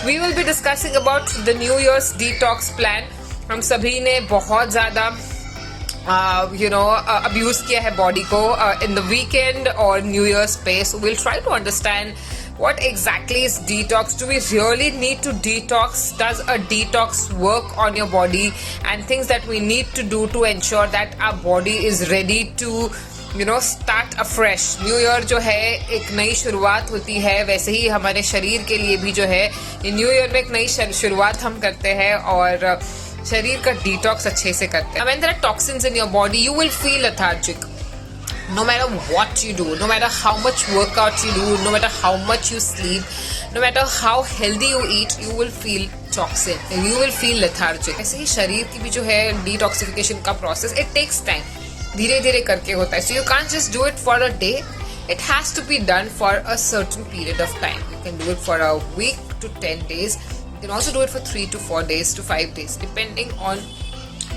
We will be discussing about the New Year's detox plan. हम सभी ने बहुत ज़्यादा abuse किया है body को in the weekend or New Year's space. So we'll try to understand what exactly is detox. Do we really need to detox? Does a detox work on your body? And things that we need to do to ensure that our body is ready to start afresh. New year जो है एक नई शुरुआत होती है, वैसे ही हमारे शरीर के लिए भी जो है न्यू ईयर में एक नई शुरुआत हम करते हैं और शरीर का डिटॉक्स अच्छे से करते हैं. When there are toxins in your body, you will feel lethargic. No matter what you do, no matter how much workout you do, no matter how much you sleep, no matter how healthy you eat, you will feel toxic. You will feel lethargic. ऐसे ही शरीर की भी जो है detoxification का process, it takes time. धीरे धीरे करके होता है. So you can't just do it for a day. It has to be done for a certain period of time. You can do it for a week to 10 days. You can also do it for 3 to 4 days to 5 days, depending on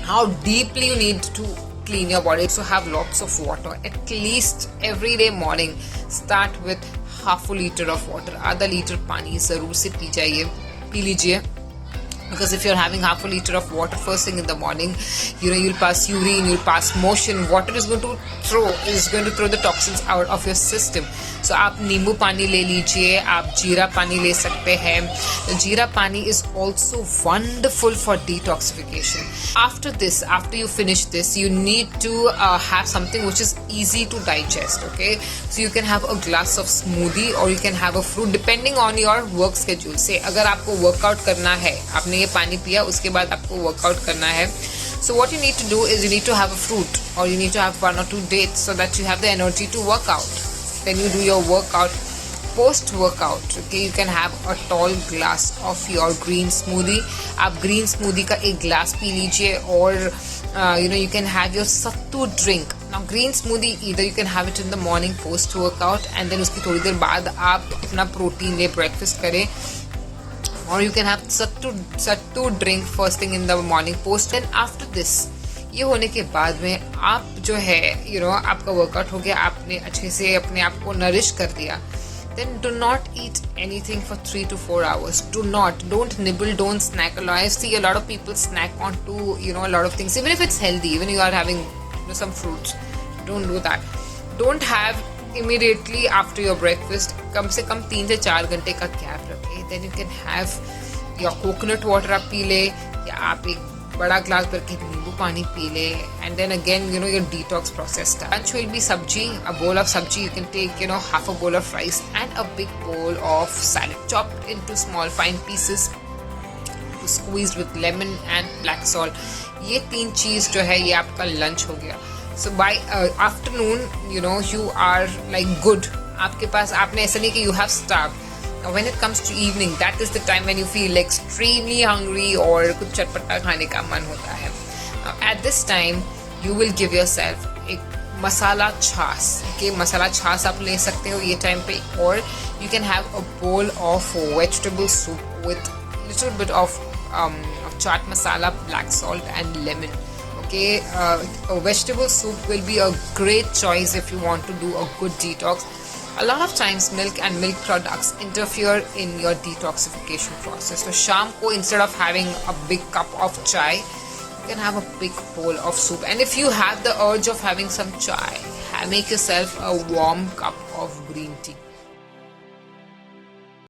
how deeply you need to clean your body. So have lots of water. At least every day morning, start with half a liter of water. आधा litre पानी जरूर से P लीजिए. Because if you're having half a liter of water first thing in the morning, you'll pass urine, you'll pass motion. Water is going to throw the toxins out of your system. So आप नींबू पानी ले लीजिए, आप जीरा पानी ले सकते हैं. जीरा पानी is also wonderful for detoxification. After you finish this, you need to have something which is easy to digest. Okay, so you can have a glass of smoothie or you can have a fruit depending on your work schedule. Say अगर आपको workout करना है, आपने ये पानी पिया, उसके बाद आपको वर्कआउट करना है. So what you need to do is you need to have a fruit or you need to have 1 or 2 dates so that you have the energy to work out. Then you do your workout. Post workout, okay, you can have a tall glass of your green smoothie. आप green smoothie का एक glass P लीजिए और you can have your sattu drink. Now green smoothie either you can have it in the morning post workout and then उसकी थोड़ी देर बाद आप अपना प्रोटीन ले breakfast करें. Or you can have sattu drink first thing in the morning post. Then after this, ये होने के बाद में आप जो है आपका वर्कआउट हो गया, आपने अच्छे से अपने आप को नरिश कर दिया. Then do not eat anything for 3 to 4 hours. Don't nibble, don't snack a lot. I see a lot of people snack onto a lot of things, even if it's healthy, even if you are having some fruits. Don't do that. Don't have immediately after your breakfast. कम से कम 3 से 4 घंटे का gap रखें. Then you can have your coconut water आप P ले, या आप एक बड़ा ग्लास भर के नींबू पानी पी ले. And then again your detox process. Lunch will be sabji, a bowl of sabji. You can take half a bowl of rice and a big bowl of salad chopped into small fine pieces, squeezed with lemon and black salt. ये 3 चीज जो है ये आपका lunch हो गया. So by afternoon, you are like good. आपके पास आपने ऐसा नहीं कि you have starved. Now when it comes to evening, that is the time when you feel extremely hungry और कुछ चटपटा खाने का मन होता है. Now at this time, you will give yourself एक मसाला छाछ. Okay, मसाला छाछ आप ले सकते हो ये टाइम पे. Or you can have a bowl of vegetable soup with little bit of chaat masala, black salt and lemon. Okay, a vegetable soup will be a great choice if you want to do a good detox. A lot of times milk and milk products interfere in your detoxification process. So शाम को instead of having a big cup of chai, you can have a big bowl of soup. And if you have the urge of having some chai, make yourself a warm cup of green tea.